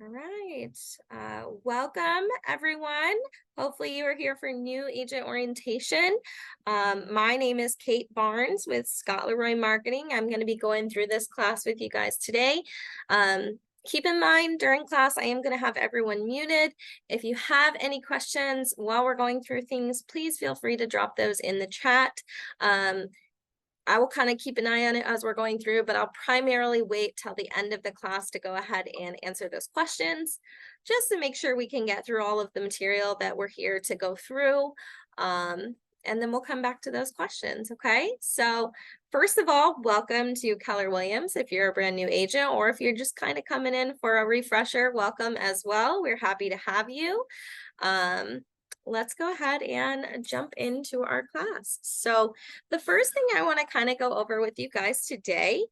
All right. Welcome, everyone. Hopefully, you are here for new agent orientation. My name is Kate Barnes with Leroy Marketing. I'm going to be going through this class with you guys today. Keep in mind, during class, I am going to have everyone muted. If you have any questions while we're going through things, please feel free to drop those in the chat. I will kind of keep an eye on it as we're going through, but I'll primarily wait till the end of the class to go ahead and answer those questions, just to make sure we can get through all of the material that we're here to go through. And then we'll come back to those questions, okay? So first of all, welcome to Keller Williams. If you're a brand new agent or if you're just kind of coming in for a refresher, welcome as well. We're happy to have you. Let's go ahead and jump into our class. So the first thing I want to kind of go over with you guys today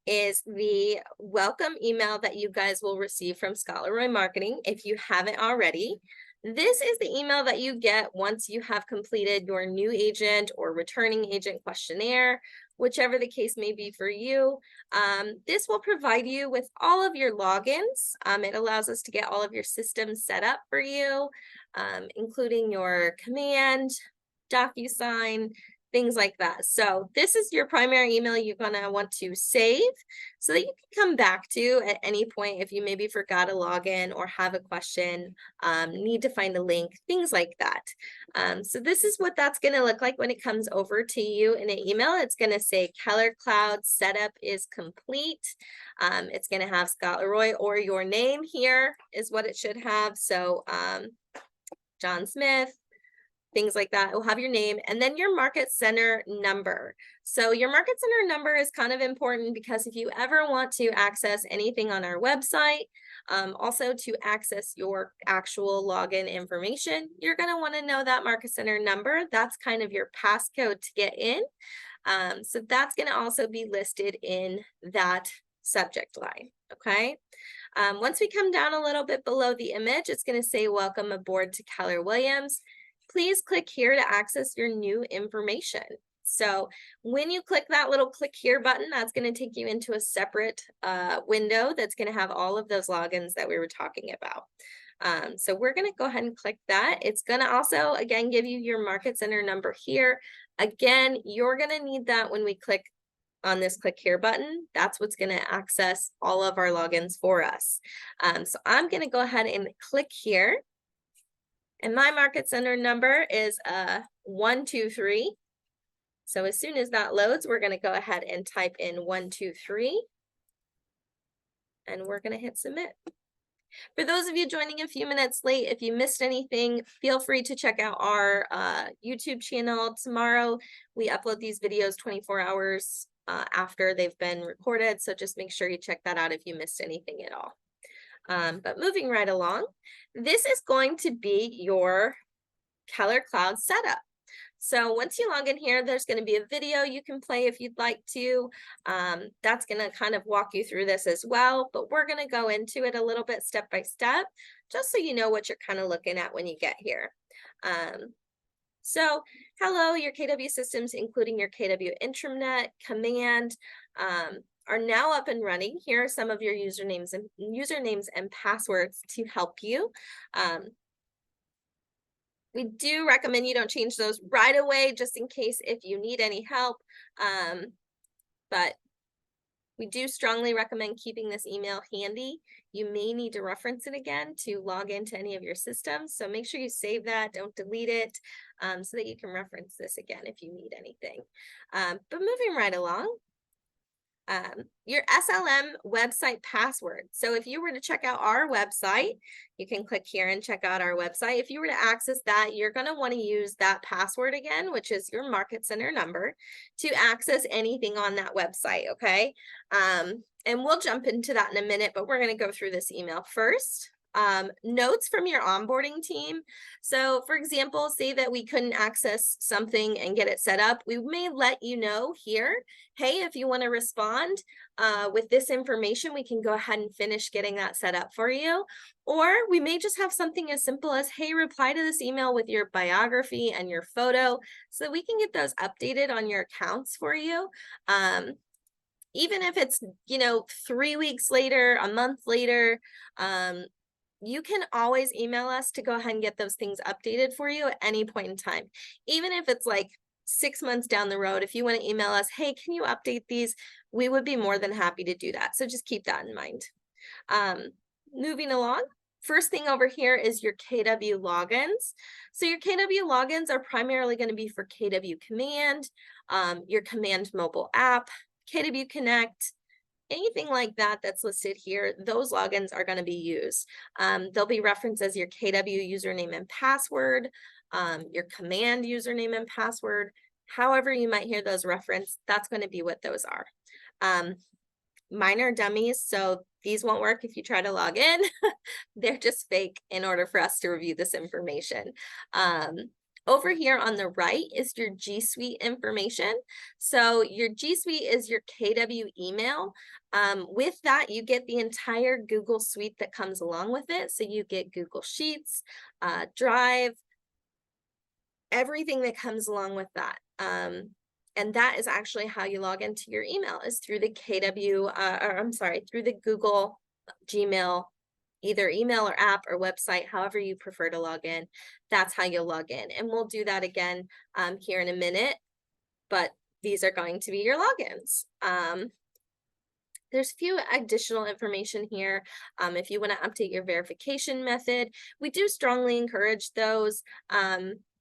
is the welcome email that you guys will receive from Leroy Marketing if you haven't already. This is the email that you get once you have completed your new agent or returning agent questionnaire, whichever the case may be for you. This will provide you with all of your logins. It allows us to get all of your systems set up for you, including your command, DocuSign, things like that. So this is your primary email you're going to want to save so that you can come back to at any point if you maybe forgot a login or have a question, need to find a link, things like that. So this is what that's going to look like when it comes over to you in an email. It's going to say Keller Cloud setup is complete. It's going to have Scott Leroy or your name here is what it should have. So John Smith, things like that. It will have your name and then your market center number. So your market center number is kind of important because if you ever want to access anything on our website, also to access your actual login information, you're going to want to know that market center number. That's kind of your passcode to get in. So that's going to also be listed in that subject line. Okay. Once we come down a little bit below the image, it's going to say welcome aboard to Keller Williams. Please click here to access your new information. So when you click that little click here button, that's going to take you into a separate window that's going to have all of those logins that we were talking about. So we're going to go ahead and click that. It's going to also, again, give you your market center number here. Again, you're going to need that when we click on this click here button. That's what's going to access all of our logins for us. So I'm going to go ahead and click here. And my market center number is 123. So as soon as that loads, we're going to go ahead and type in 123. And we're going to hit submit. For those of you joining a few minutes late, if you missed anything, feel free to check out our YouTube channel. Tomorrow, we upload these videos 24 hours after they've been recorded. So just make sure you check that out if you missed anything at all. But moving right along, this is going to be your Keller Cloud setup. So once you log in here, there's going to be a video you can play if you'd like to. That's going to kind of walk you through this as well, but we're going to go into it a little bit step by step, just so you know what you're kind of looking at when you get here. So hello, your KW systems, including your KW intranet, command, are now up and running. Here are some of your usernames and passwords to help you. We do recommend you don't change those right away, just in case if you need any help. But we do strongly recommend keeping this email handy. You may need to reference it again to log into any of your systems. So make sure you save that, don't delete it, so that you can reference this again if you need anything. But moving right along, your SLM website password. So if you were to check out our website, you can click here and check out our website. If you were to access that, you're going to want to use that password again, which is your market center number, to access anything on that website. Okay. And we'll jump into that in a minute, but we're going to go through this email first. Notes from your onboarding team. So for example, say that we couldn't access something and get it set up. We may let you know here, hey, if you want to respond with this information, we can go ahead and finish getting that set up for you. Or we may just have something as simple as, hey, reply to this email with your biography and your photo so that we can get those updated on your accounts for you. Even if it's, 3 weeks later, a month later, you can always email us to go ahead and get those things updated for you at any point in time. Even if it's like 6 months down the road, if you want to email us, hey, can you update these? We would be more than happy to do that. So just keep that in mind. Um, Moving along, first thing over here is your KW logins. So your KW logins are primarily going to be for KW Command, your Command mobile app, KW Connect, anything like that that's listed here. Those logins are going to be used. They'll be referenced as your KW username and password, your Command username and password. However you might hear those referenced, that's going to be what those are. Mine are dummies, so these won't work if you try to log in. They're just fake in order for us to review this information. Over here on the right is your G Suite information. So your G Suite is your KW email. With that, you get the entire Google Suite that comes along with it. So you get Google Sheets, Drive, everything that comes along with that. And that is actually how you log into your email, is through the through the Google Gmail, either email or app or website, however you prefer to log in. That's how you'll log in. And we'll do that again here in a minute, but these are going to be your logins. There's a few additional information here. If you want to update your verification method, we do strongly encourage those.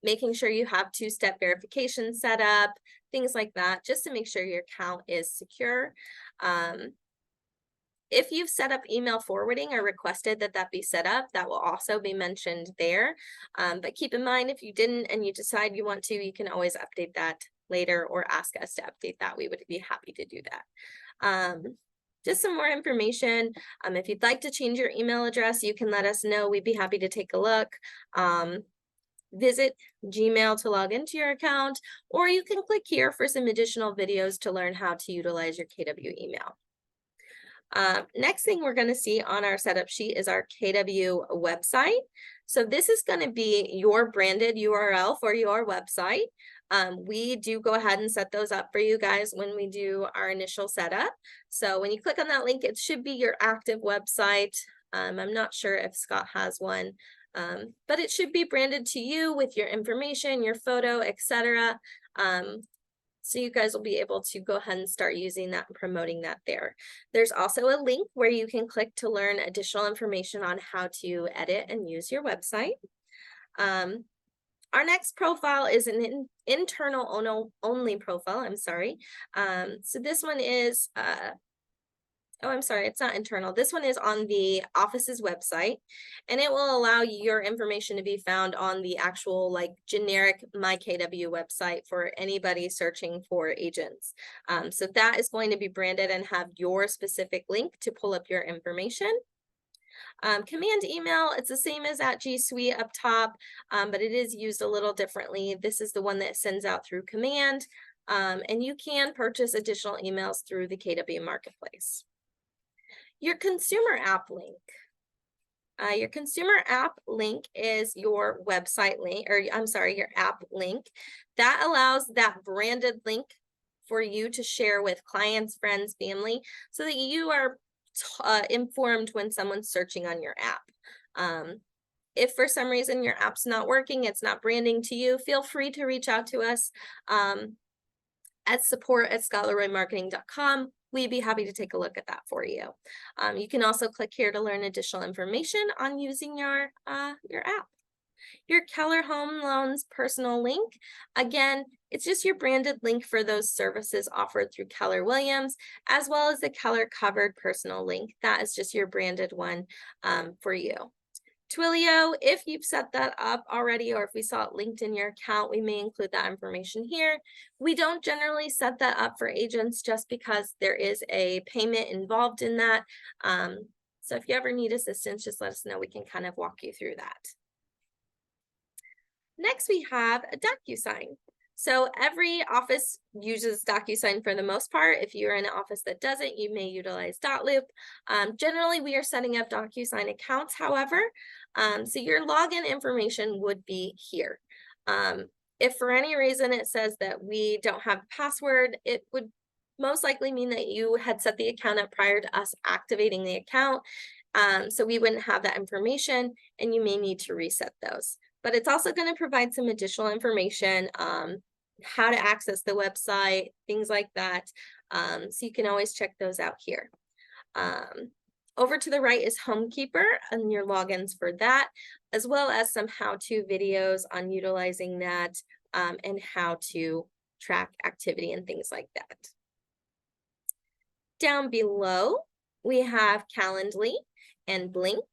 Making sure you have two-step verification set up, things like that, just to make sure your account is secure. If you've set up email forwarding or requested that that be set up, that will also be mentioned there. But keep in mind, if you didn't and you decide you want to, you can always update that later or ask us to update that. We would be happy to do that. Just some more information. If you'd like to change your email address, you can let us know. We'd be happy to take a look. Visit Gmail to log into your account, or you can click here for some additional videos to learn how to utilize your KW email. Next thing we're going to see on our setup sheet is our KW website. So this is going to be your branded URL for your website. We do go ahead and set those up for you guys when we do our initial setup. So when you click on that link, it should be your active website. I'm not sure if Scott has one, but it should be branded to you with your information, your photo, etc. So you guys will be able to go ahead and start using that and promoting that there. There's also a link where you can click to learn additional information on how to edit and use your website. Our next profile is an internal only profile, I'm sorry. So this one is, I'm sorry, it's not internal. This one is on the office's website, and it will allow your information to be found on the actual like generic MyKW website for anybody searching for agents. So that is going to be branded and have your specific link to pull up your information. Command email, it's the same as at G Suite up top, but it is used a little differently. This is the one that sends out through Command, and you can purchase additional emails through the KW Marketplace. Your consumer app link. Your consumer app link is your website link, or I'm sorry, your app link. That allows that branded link for you to share with clients, friends, family, so that you are informed when someone's searching on your app. If for some reason your app's not working, it's not branding to you, feel free to reach out to us at support@scottleroymarketing.com. We'd be happy to take a look at that for you. You can also click here to learn additional information on using your app. Your Keller Home Loans personal link, again, it's just your branded link for those services offered through Keller Williams, as well as the Keller Covered personal link. That is just your branded one for you. Twilio, if you've set that up already, or if we saw it linked in your account, we may include that information here. We don't generally set that up for agents just because there is a payment involved in that. So if you ever need assistance, just let us know. We can kind of walk you through that. Next, we have a DocuSign. So every office uses DocuSign for the most part. If you're in an office that doesn't, you may utilize Dotloop. Generally, we are setting up DocuSign accounts, however. So your login information would be here. If for any reason it says that we don't have a password, it would most likely mean that you had set the account up prior to us activating the account. So we wouldn't have that information, and you may need to reset those. But it's also going to provide some additional information, how to access the website, things like that. So you can always check those out here. Over to the right is Homekeeper and your logins for that, as well as some how-to videos on utilizing that, and how to track activity and things like that. Down below, we have Calendly and Blink.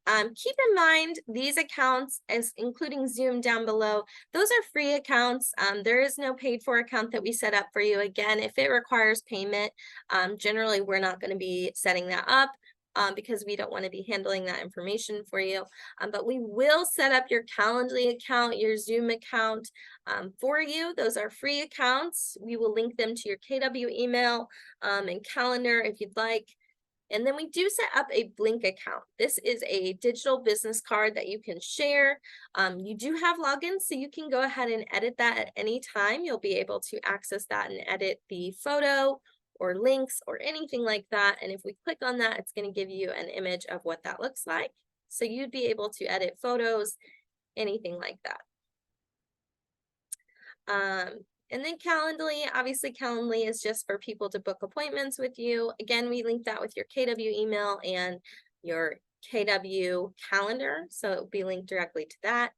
Keep in mind these accounts, as including Zoom down below, those are free accounts. There is no paid for account that we set up for you. Again, if it requires payment, generally we're not going to be setting that up. Because we don't want to be handling that information for you. But we will set up your Calendly account, your Zoom account for you. Those are free accounts. We will link them to your KW email and calendar if you'd like. And then we do set up a Blink account. This is a digital business card that you can share. You do have logins, so you can go ahead and edit that at any time. You'll be able to access that and edit the photo or links or anything like that. And if we click on that, it's going to give you an image of what that looks like. So you'd be able to edit photos, anything like that. And then Calendly, obviously Calendly is just for people to book appointments with you. Again, we link that with your KW email and your KW calendar. So it will be linked directly to that.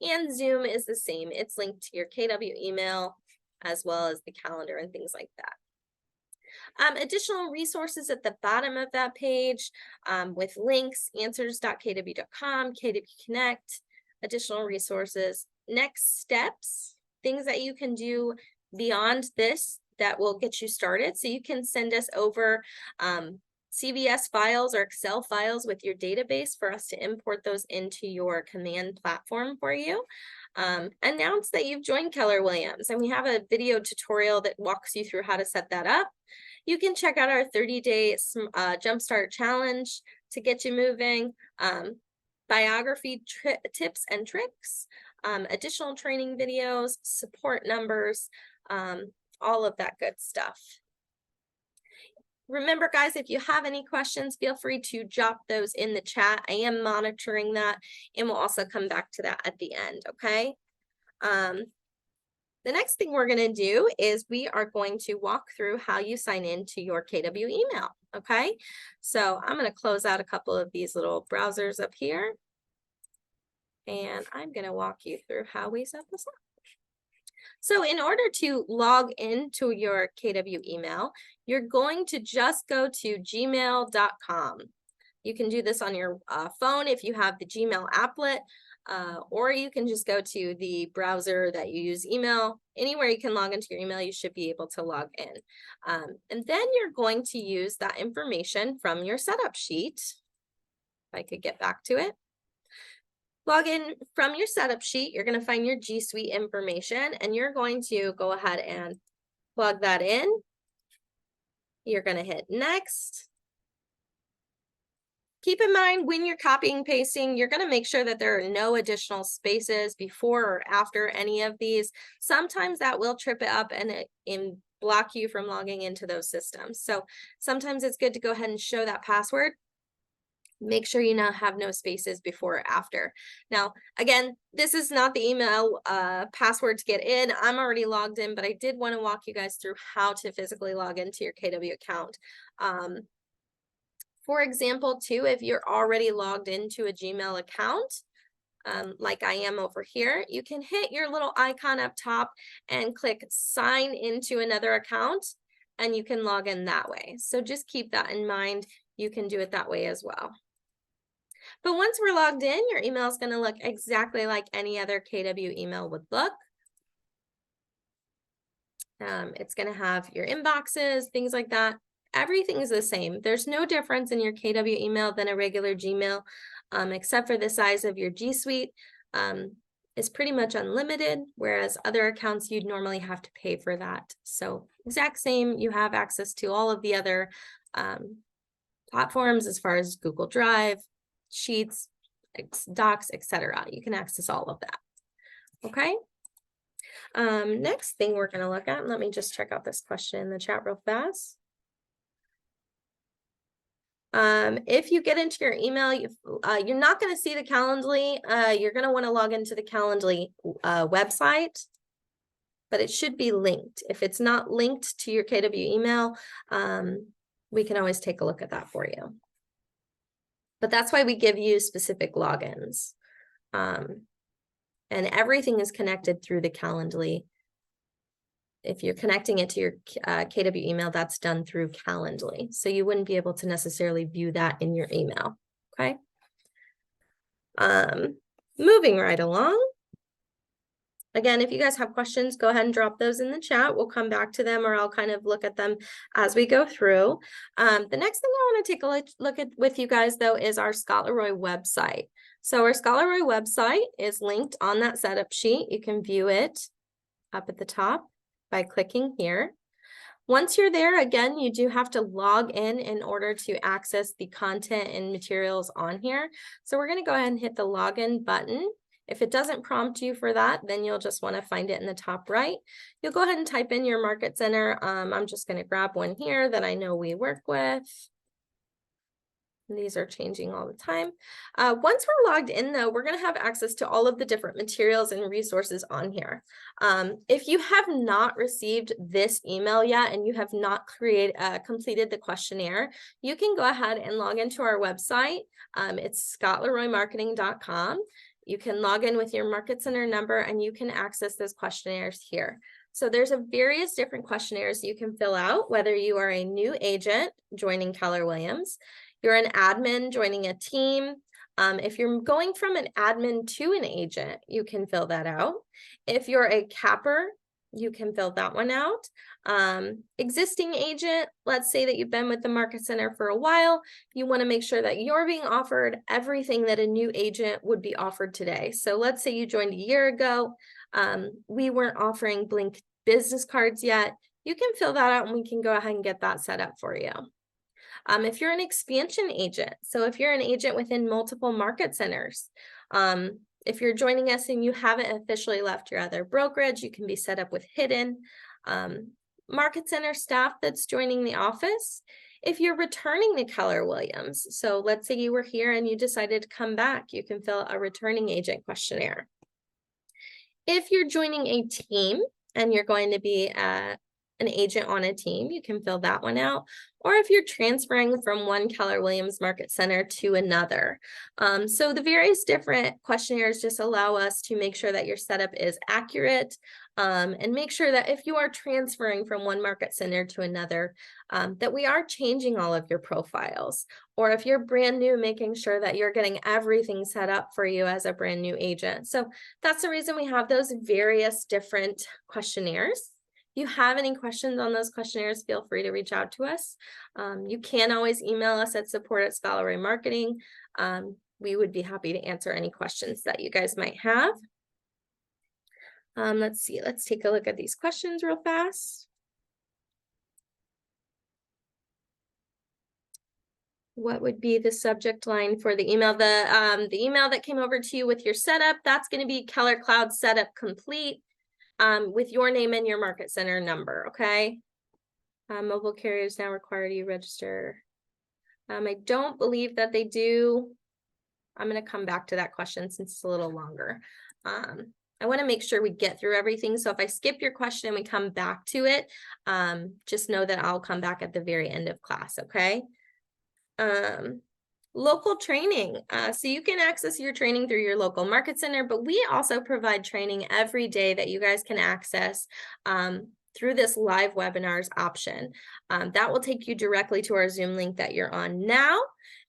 And Zoom is the same. It's linked to your KW email as well as the calendar and things like that. Additional resources at the bottom of that page with links, answers.kw.com, KW Connect, additional resources, next steps, things that you can do beyond this that will get you started. So you can send us over CVS files or Excel files with your database for us to import those into your command platform for you. Announce that you've joined Keller Williams, and we have a video tutorial that walks you through how to set that up. You can check out our 30-day Jumpstart Challenge to get you moving, biography tips and tricks, additional training videos, support numbers, all of that good stuff. Remember, guys, if you have any questions, feel free to drop those in the chat. I am monitoring that, and we'll also come back to that at the end, okay? The next thing we're going to do is we are going to walk through how you sign in to your KW email, okay? So I'm going to close out a couple of these little browsers up here, and I'm going to walk you through how we set this up. So in order to log into your KW email, you're going to just go to gmail.com. You can do this on your phone if you have the Gmail applet, or you can just go to the browser that you use email. Anywhere you can log into your email, you should be able to log in. And then you're going to use that information from your setup sheet. If I could get back to it. Log in from your setup sheet, you're going to find your G Suite information, and you're going to go ahead and plug that in. You're going to hit next. Keep in mind when you're copying and pasting, you're going to make sure that there are no additional spaces before or after any of these. Sometimes that will trip it up and block you from logging into those systems. So sometimes it's good to go ahead and show that password. Make sure you now have no spaces before or after. Now, again, this is not the email password to get in. I'm already logged in, but I did want to walk you guys through how to physically log into your KW account. For example, too, if you're already logged into a Gmail account, like I am over here, you can hit your little icon up top and click sign into another account, and you can log in that way. So just keep that in mind. You can do it that way as well. But once we're logged in, your email is going to look exactly like any other KW email would look. It's going to have your inboxes, things like that. Everything is the same. There's no difference in your KW email than a regular Gmail, except for the size of your G Suite. It's pretty much unlimited, whereas other accounts you'd normally have to pay for that. So exact same, you have access to all of the other platforms as far as Google Drive, Sheets, Docs, etc. You can access all of that. Okay. Next thing we're going to look at, let me just check out this question in the chat real fast. If you get into your email, you're not going to see the Calendly. You're going to want to log into the Calendly website, but it should be linked. If it's not linked to your KW email, we can always take a look at that for you. But that's why we give you specific logins. And everything is connected through the Calendly. If you're connecting it to your KW email, that's done through Calendly. So you wouldn't be able to necessarily view that in your email, okay? Moving right along. Again, if you guys have questions, go ahead and drop those in the chat. We'll come back to them, or I'll kind of look at them as we go through. The next thing I want to take a look at with you guys, though, is our Scott Leroy website. So our Scott Leroy website is linked on that setup sheet. You can view it up at the top by clicking here. Once you're there, again, you do have to log in order to access the content and materials on here. So we're going to go ahead and hit the login button. If it doesn't prompt you for that, then you'll just want to find it in the top right. You'll go ahead and type in your market center. I'm just going to grab one here that I know we work with. These are changing all the time. Once we're logged in, though, we're going to have access to all of the different materials and resources on here. If you have not received this email yet and you have not completed the questionnaire, you can go ahead and log into our website. It's scottleroymarketing.com. You can log in with your Market Center number and you can access those questionnaires here. So there's various different questionnaires you can fill out, whether you are a new agent joining Keller Williams, you're an admin joining a team. If you're going from an admin to an agent, you can fill that out. If you're a capper, you can fill that one out. Existing agent, let's say that you've been with the Market Center for a while. You want to make sure that you're being offered everything that a new agent would be offered today. So let's say you joined a year ago. We weren't offering Blink business cards yet. You can fill that out and we can go ahead and get that set up for you. If you're an expansion agent, so if you're an agent within multiple market centers, if you're joining us and you haven't officially left your other brokerage, you can be set up with hidden market center staff that's joining the office. If you're returning to Keller Williams, so let's say you were here and you decided to come back, you can fill a returning agent questionnaire. If you're joining a team and you're going to be an agent on a team, you can fill that one out. Or if you're transferring from one Keller Williams Market Center to another. So the various different questionnaires just allow us to make sure that your setup is accurate and make sure that if you are transferring from one market center to another, that we are changing all of your profiles. Or if you're brand new, making sure that you're getting everything set up for you as a brand new agent. So that's the reason we have those various different questionnaires. If you have any questions on those questionnaires, feel free to reach out to us. You can always email us at support@ScottLeroyMarketing. We would be happy to answer any questions that you guys might have. Let's see, let's take a look at these questions real fast. What would be the subject line for the email? The email that came over to you with your setup, that's going to be Keller Cloud Setup Complete. With your name and your market center number, okay? Mobile carriers now require you register. I don't believe that they do. I'm going to come back to that question since it's a little longer. I want to make sure we get through everything. So if I skip your question and we come back to it, just know that I'll come back at the very end of class, okay? Local training. So you can access your training through your local market center, but we also provide training every day that you guys can access through this live webinars option. That will take you directly to our Zoom link that you're on now,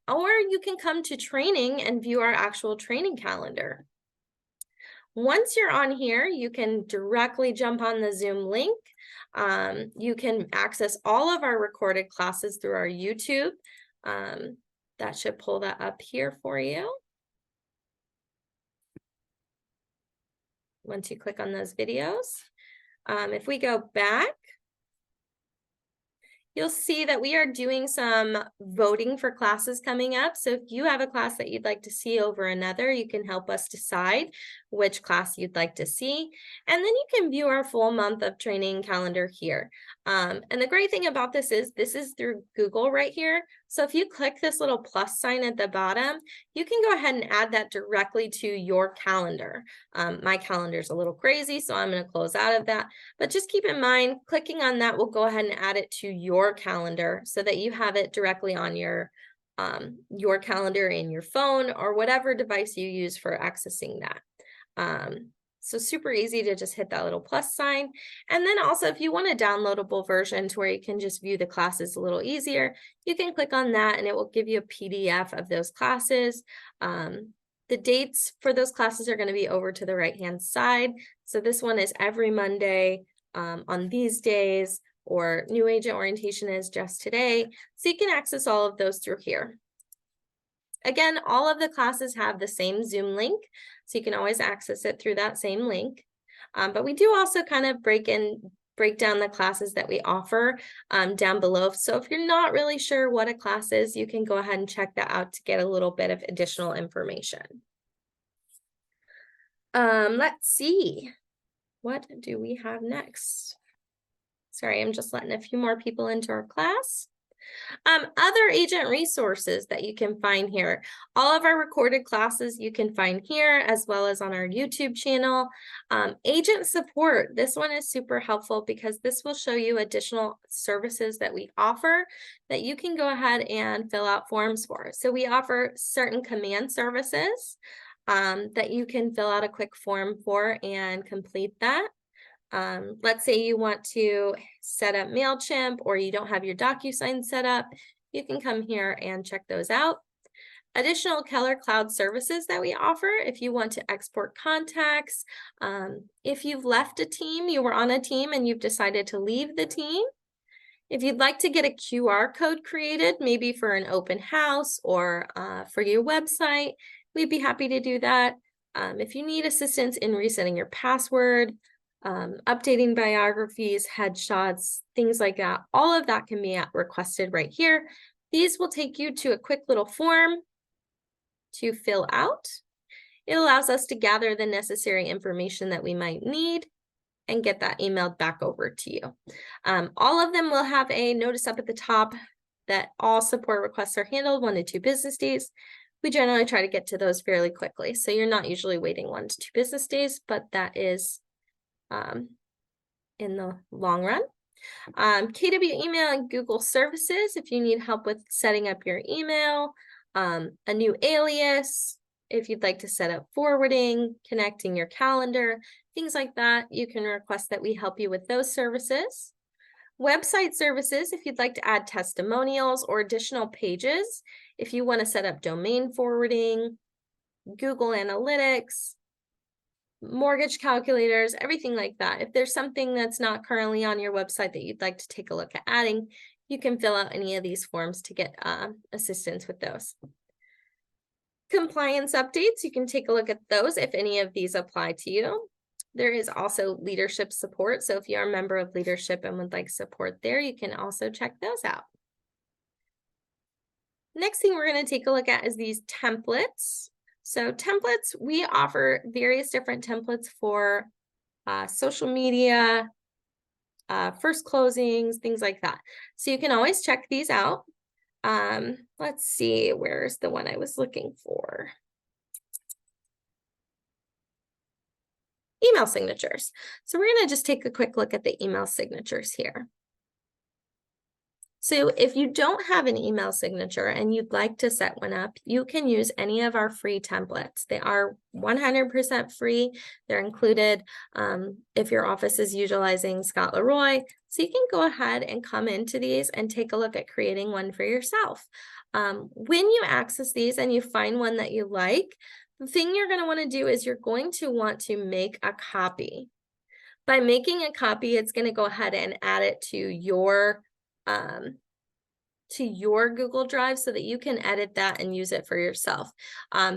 or you can come to training and view our actual training calendar. Once you're on here, you can directly jump on the Zoom link. You can access all of our recorded classes through our YouTube. That should pull that up here for you. Once you click on those videos. If we go back, you'll see that we are doing some voting for classes coming up. So if you have a class that you'd like to see over another, you can help us decide which class you'd like to see. And then you can view our full month of training calendar here. And the great thing about this is through Google right here. So if you click this little plus sign at the bottom, you can go ahead and add that directly to your calendar. My calendar is a little crazy, so I'm going to close out of that. But just keep in mind, clicking on that will go ahead and add it to your calendar so that you have it directly on your calendar in your phone or whatever device you use for accessing that. So super easy to just hit that little plus sign. And then also if you want a downloadable version to where you can just view the classes a little easier, you can click on that and it will give you a PDF of those classes. The dates for those classes are going to be over to the right-hand side. So this one is every Monday on these days, or new agent orientation is just today. So you can access all of those through here. Again, all of the classes have the same Zoom link, so you can always access it through that same link. But we do also kind of break down the classes that we offer down below. So if you're not really sure what a class is, you can go ahead and check that out to get a little bit of additional information. Let's see. What do we have next? Sorry, I'm just letting a few more people into our class. Other agent resources that you can find here. All of our recorded classes you can find here as well as on our YouTube channel. Agent support, this one is super helpful because this will show you additional services that we offer that you can go ahead and fill out forms for. So we offer certain command services that you can fill out a quick form for and complete that. Let's say you want to set up MailChimp or you don't have your DocuSign set up, you can come here and check those out. Additional Keller Cloud services that we offer if you want to export contacts. If you've left a team, you were on a team and you've decided to leave the team. If you'd like to get a QR code created, maybe for an open house or for your website, we'd be happy to do that. If you need assistance in resetting your password, updating biographies, headshots, things like that, all of that can be requested right here. These will take you to a quick little form to fill out. It allows us to gather the necessary information that we might need and get that emailed back over to you. All of them will have a notice up at the top that all support requests are handled 1 to 2 business days. We generally try to get to those fairly quickly. So you're not usually waiting 1 to 2 business days, but that is in the long run. KW email and Google services, if you need help with setting up your email, a new alias, if you'd like to set up forwarding, connecting your calendar, things like that, you can request that we help you with those services. Website services, if you'd like to add testimonials or additional pages, if you want to set up domain forwarding, Google Analytics, mortgage calculators, everything like that. If there's something that's not currently on your website that you'd like to take a look at adding, you can fill out any of these forms to get assistance with those. Compliance updates, you can take a look at those if any of these apply to you. There is also leadership support. So if you are a member of leadership and would like support there, you can also check those out. Next thing we're going to take a look at is these templates. So templates, we offer various different templates for social media, first closings, things like that. So you can always check these out. Let's see, where's the one I was looking for? Email signatures. So we're going to just take a quick look at the email signatures here. So if you don't have an email signature and you'd like to set one up, you can use any of our free templates. They are 100% free. They're included if your office is utilizing Scott Leroy. So you can go ahead and come into these and take a look at creating one for yourself. When you access these and you find one that you like, the thing you're going to want to do is you're going to want to make a copy. By making a copy, it's going to go ahead and add it to your Google Drive so that you can edit that and use it for yourself.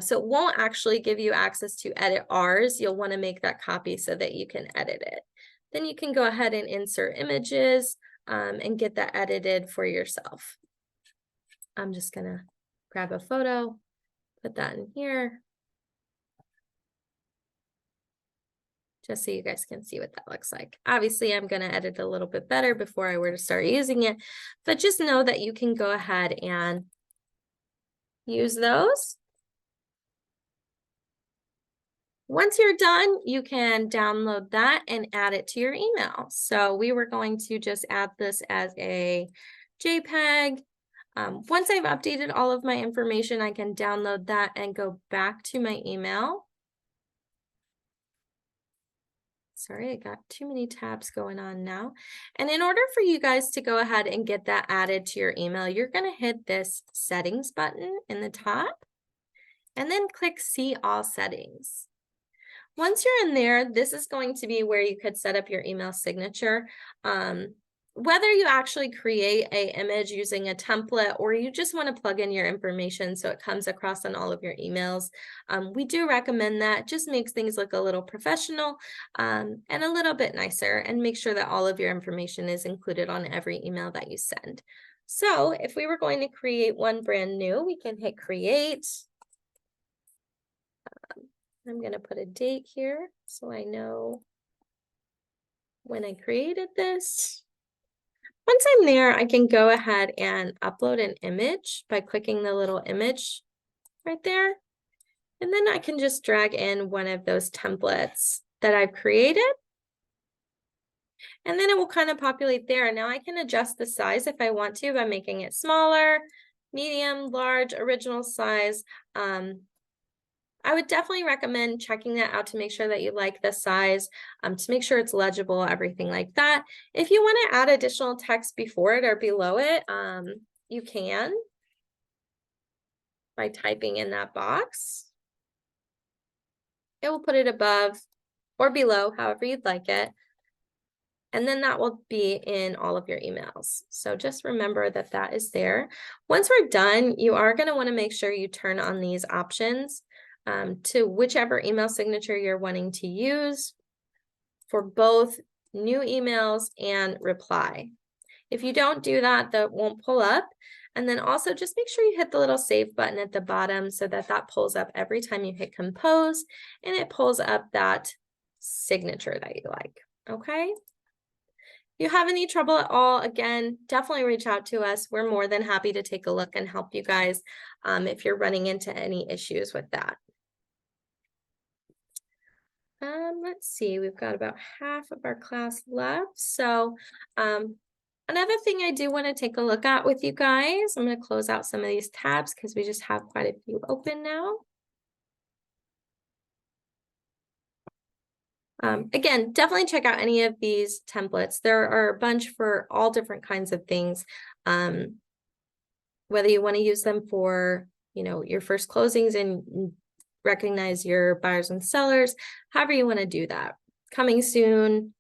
So it won't actually give you access to edit ours. You'll want to make that copy so that you can edit it. Then you can go ahead and insert images and get that edited for yourself. I'm just going to grab a photo, put that in here. just so you guys can see what that looks like. Obviously, I'm going to edit a little bit better before I were to start using it, but just know that you can go ahead and use those. Once you're done, you can download that and add it to your email. So we were going to just add this as a JPEG. Once I've updated all of my information, I can download that and go back to my email. Sorry, I got too many tabs going on now. And in order for you guys to go ahead and get that added to your email, you're going to hit this settings button in the top and then click see all settings. Once you're in there, this is going to be where you could set up your email signature. Whether you actually create an image using a template or you just want to plug in your information so it comes across on all of your emails, we do recommend that. Just makes things look a little professional and a little bit nicer, and make sure that all of your information is included on every email that you send. So if we were going to create one brand new, we can hit create. I'm going to put a date here so I know when I created this. Once I'm there, I can go ahead and upload an image by clicking the little image right there. And then I can just drag in one of those templates that I've created. And then it will kind of populate there. Now I can adjust the size if I want to by making it smaller, medium, large, original size. I would definitely recommend checking that out to make sure that you like the size, to make sure it's legible, everything like that. If you want to add additional text before it or below it, you can by typing in that box. It will put it above or below, however you'd like it. And then that will be in all of your emails. So just remember that that is there. Once we're done, you are going to want to make sure you turn on these options to whichever email signature you're wanting to use for both new emails and reply. If you don't do that, that won't pull up. And then also just make sure you hit the little save button at the bottom so that that pulls up every time you hit compose, and it pulls up that signature that you like. Okay. If you have any trouble at all, again, definitely reach out to us. We're more than happy to take a look and help you guys if you're running into any issues with that. Let's see, we've got about half of our class left. So another thing I do want to take a look at with you guys, I'm going to close out some of these tabs because we just have quite a few open now. Again, definitely check out any of these templates. There are a bunch for all different kinds of things. Whether you want to use them for, your first closings and recognize your buyers and sellers, however you want to do that. Coming soon,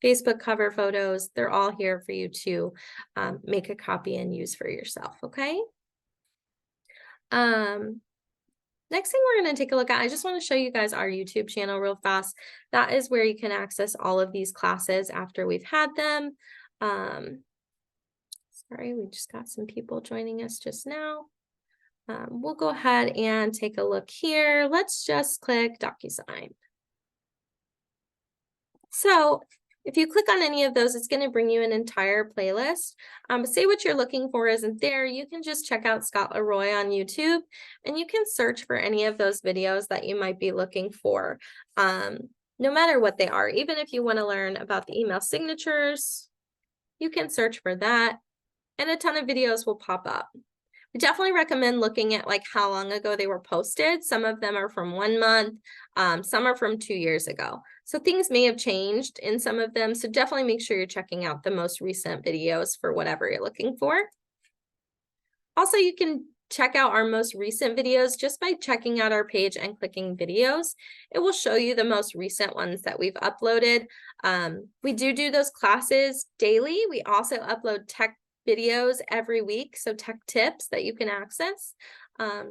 Facebook cover photos, they're all here for you to make a copy and use for yourself, okay? Next thing we're going to take a look at, I just want to show you guys our YouTube channel real fast. That is where you can access all of these classes after we've had them. Sorry, we just got some people joining us just now. We'll go ahead and take a look here. Let's just click DocuSign. So if you click on any of those, it's going to bring you an entire playlist. Say what you're looking for isn't there, you can just check out Scott Leroy on YouTube, and you can search for any of those videos that you might be looking for, no matter what they are. Even if you want to learn about the email signatures, you can search for that, and a ton of videos will pop up. I definitely recommend looking at like how long ago they were posted. Some of them are from 1 month, some are from 2 years ago. So things may have changed in some of them. So definitely make sure you're checking out the most recent videos for whatever you're looking for. Also, you can check out our most recent videos just by checking out our page and clicking videos. It will show you the most recent ones that we've uploaded. We do those classes daily. We also upload tech videos every week, so tech tips that you can access.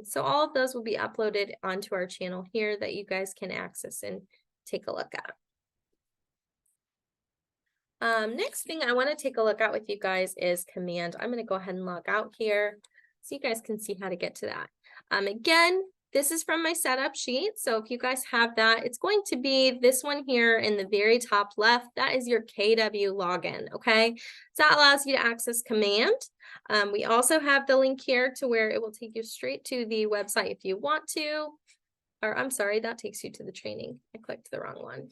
So all of those will be uploaded onto our channel here that you guys can access and take a look at. Next thing I want to take a look at with you guys is command. I'm going to go ahead and log out here so you guys can see how to get to that. Again, This is from my setup sheet. So if you guys have that, it's going to be this one here in the very top left. That is your KW login, okay? So that allows you to access command. We also have the link here to where it will take you straight to the website if you want to. Or I'm sorry, that takes you to the training. I clicked the wrong one.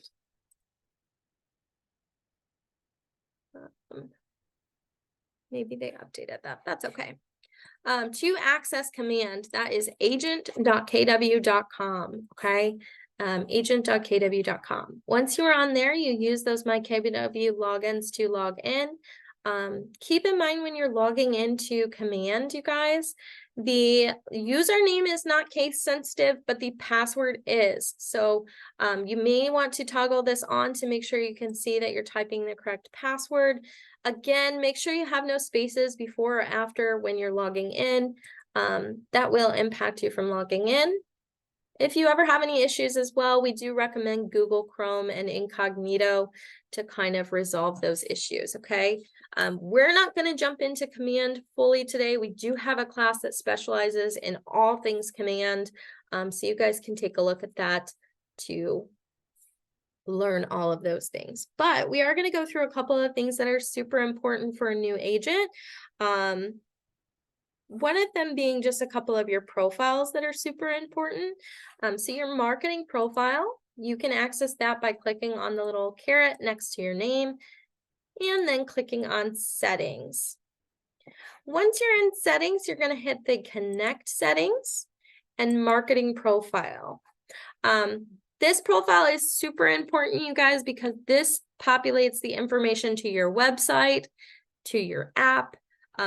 Maybe they updated that. That's okay. To access command, that is agent.kw.com, okay? Agent.kw.com. Once you're on there, you use those My KW logins to log in. Keep in mind when you're logging into command, you guys, the username is not case sensitive, but the password is. So you may want to toggle this on to make sure you can see that you're typing the correct password. Again, make sure you have no spaces before or after when you're logging in. That will impact you from logging in. If you ever have any issues as well, we do recommend Google Chrome and Incognito to kind of resolve those issues, okay? We're not going to jump into command fully today. We do have a class that specializes in all things command, so you guys can take a look at that to learn all of those things. But we are going to go through a couple of things that are super important for a new agent. One of them being just a couple of your profiles that are super important. So your marketing profile, you can access that by clicking on the little caret next to your name and then clicking on settings. Once you're in settings, you're going to hit the connect settings and marketing profile. This profile is super important, you guys, because this populates the information to your website, to your app.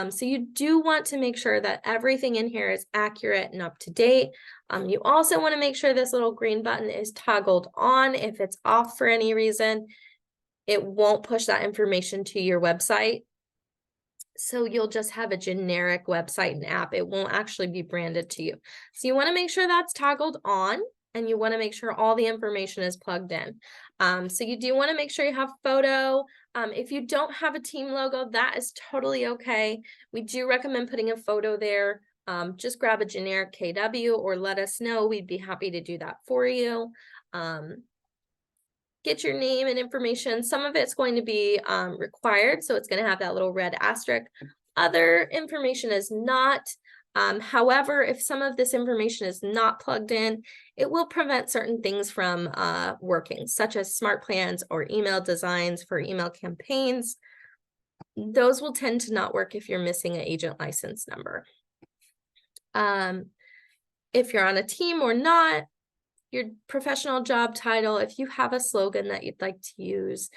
So you do want to make sure that everything in here is accurate and up to date. You also want to make sure this little green button is toggled on. If it's off for any reason, it won't push that information to your website. So you'll just have a generic website and app. It won't actually be branded to you. So you want to make sure that's toggled on, and you want to make sure all the information is plugged in. So you do want to make sure you have photo. If you don't have a team logo, that is totally okay. We do recommend putting a photo there. Just grab a generic KW or let us know. We'd be happy to do that for you. Get your name and information. Some of it's going to be required, so it's going to have that little red asterisk. Other information is not. However, if some of this information is not plugged in, it will prevent certain things from working, such as smart plans or email designs for email campaigns. Those will tend to not work if you're missing an agent license number. If you're on a team or not, your professional job title, if you have a slogan that you'd like to use.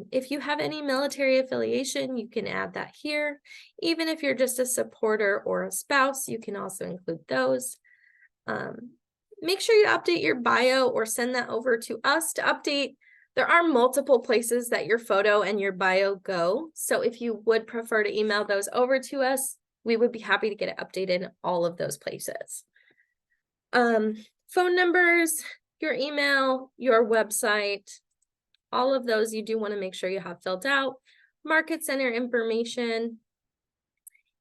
If you have any military affiliation, you can add that here. Even if you're just a supporter or a spouse, you can also include those. Make sure you update your bio or send that over to us to update. There are multiple places that your photo and your bio go. So if you would prefer to email those over to us, we would be happy to get it updated in all of those places. Phone numbers, your email, your website, all of those you do want to make sure you have filled out. Market center information.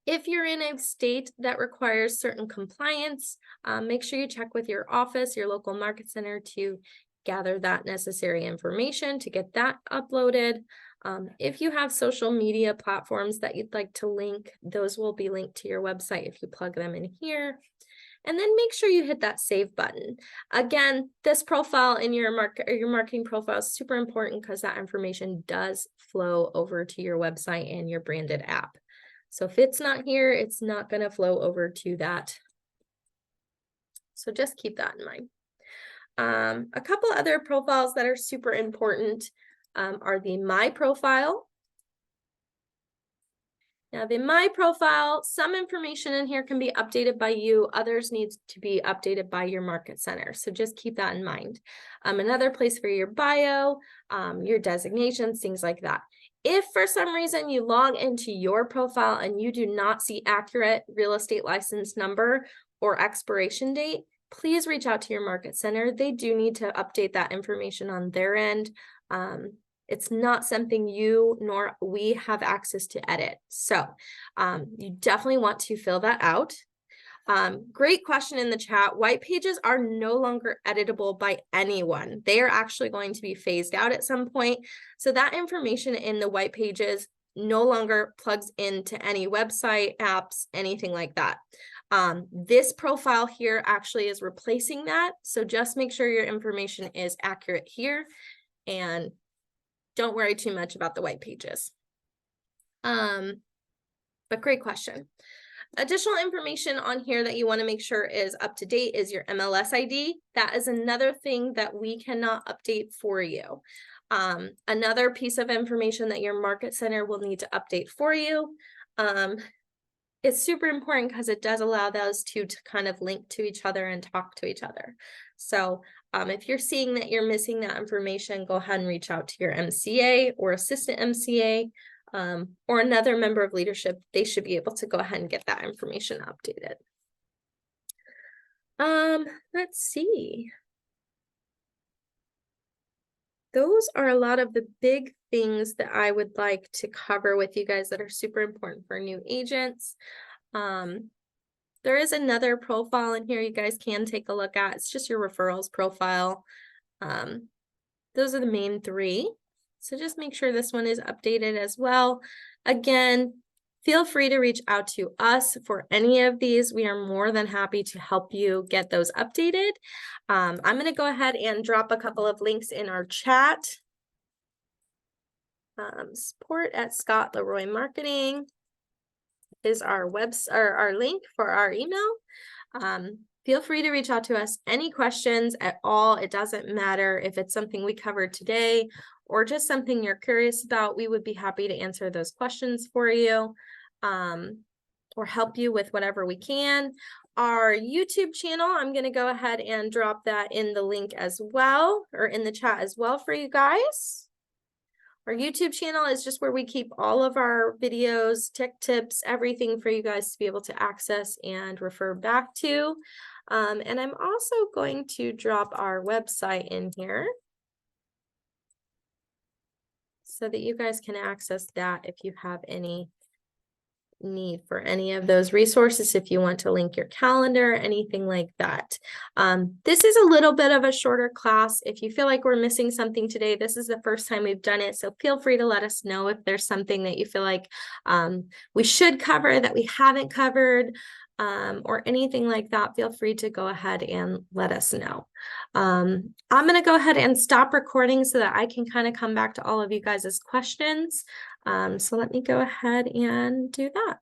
If you're in a state that requires certain compliance, make sure you check with your office, your local market center, to gather that necessary information to get that uploaded. If you have social media platforms that you'd like to link, those will be linked to your website if you plug them in here. And then make sure you hit that save button. Again, this profile in your marketing profile is super important because that information does flow over to your website and your branded app. So if it's not here, it's not going to flow over to that. So just keep that in mind. A couple other profiles that are super important are the My Profile. Now the My Profile, some information in here can be updated by you, others needs to be updated by your market center. So just keep that in mind. Another place for your bio, your designations, things like that. If for some reason you log into your profile and you do not see accurate real estate license number or expiration date, please reach out to your market center. They do need to update that information on their end. It's not something you nor we have access to edit. So you definitely want to fill that out. Great question in the chat. White pages are no longer editable by anyone. They are actually going to be phased out at some point. So that information in the white pages no longer plugs into any website, apps, anything like that. This profile here actually is replacing that. So just make sure your information is accurate here and don't worry too much about the white pages. But great question. Additional information on here that you want to make sure is up to date is your MLS ID. That is another thing that we cannot update for you. Another piece of information that your market center will need to update for you. It's super important because it does allow those two to kind of link to each other and talk to each other. So if you're seeing that you're missing that information, go ahead and reach out to your MCA or assistant MCA. Or another member of leadership. They should be able to go ahead and get that information updated. Let's see. Those are a lot of the big things that I would like to cover with you guys that are super important for new agents. There is another profile in here you guys can take a look at. It's just your referrals profile. Those are the main three. So just make sure this one is updated as well. Again, feel free to reach out to us for any of these. We are more than happy to help you get those updated. I'm going to go ahead and drop a couple of links in our chat. Support at Scott Leroy Marketing is our our link for our email. Feel free to reach out to us. Any questions at all, it doesn't matter if it's something we covered today or just something you're curious about. We would be happy to answer those questions for you or help you with whatever we can. Our YouTube channel, I'm going to go ahead and drop that in the link as well, or in the chat as well for you guys. Our YouTube channel is just where we keep all of our videos, tech tips, everything for you guys to be able to access and refer back to. And I'm also going to drop our website in here so that you guys can access that if you have any need for any of those resources, if you want to link your calendar, anything like that. This is a little bit of a shorter class. If you feel like we're missing something today, this is the first time we've done it. So feel free to let us know if there's something that you feel like we should cover that we haven't covered. Or anything like that, feel free to go ahead and let us know. I'm going to go ahead and stop recording so that I can kind of come back to all of you guys' questions. So let me go ahead and do that.